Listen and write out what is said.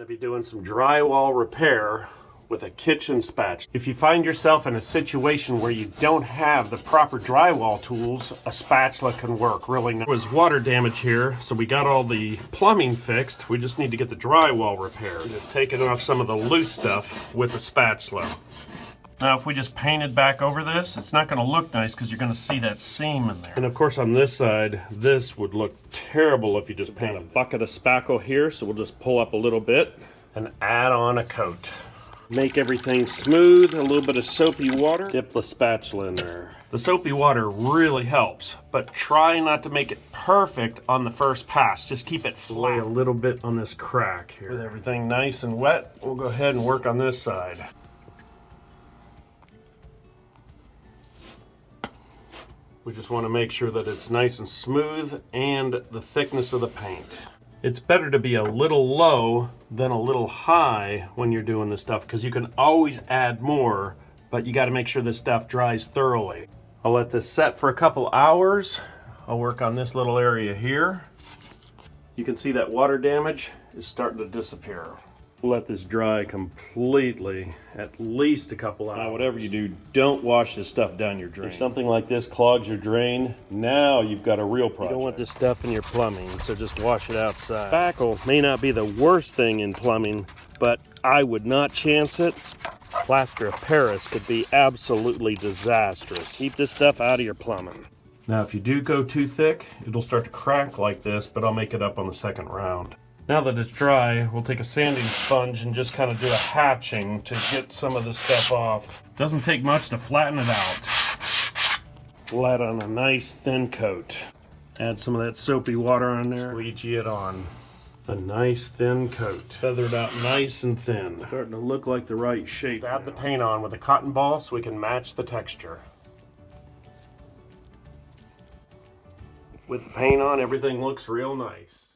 be doing some drywall repair with a kitchen spatula. If you find yourself in a situation where you don't have the proper drywall tools, a spatula can work really nice. There was water damage here, so we got all the plumbing fixed. We just need to get the drywall repaired. Just taking off some of the loose stuff with the spatula. Now if we just painted back over this, it's not going to look nice because you're going to see that seam in there. And of course on this side, this would look terrible if you just paint a bucket of spackle here, so we'll just pull up a little bit and add on a coat. Make everything smooth, a little bit of soapy water, dip the spatula in there. The soapy water really helps, but try not to make it perfect on the first pass. Just keep it flat. Lay a little bit on this crack here. With everything nice and wet, we'll go ahead and work on this side. We just want to make sure that it's nice and smooth and the thickness of the paint. It's better to be a little low than a little high when you're doing this stuff because you can always add more, but you got to make sure this stuff dries thoroughly. I'll let this set for a couple hours. I'll work on this little area here. You can see that water damage is starting to disappear. We'll let this dry completely, at least a couple hours. Now, whatever you do, don't wash this stuff down your drain. If something like this clogs your drain, now you've got a real problem. You don't want this stuff in your plumbing, so just wash it outside. Spackle may not be the worst thing in plumbing, but I would not chance it. Plaster of Paris could be absolutely disastrous. Keep this stuff out of your plumbing. Now, if you do go too thick, it'll start to crack like this, but I'll make it up on the second round. Now that it's dry, we'll take a sanding sponge and just kind of do a hatching to get some of this stuff off. Doesn't take much to flatten it out. We'll add on a nice thin coat. Add some of that soapy water on there. Squeegee it on. A nice thin coat. Feather it out nice and thin. Starting to look like the right shape. Add the paint on with a cotton ball so we can match the texture. With the paint on, everything looks real nice.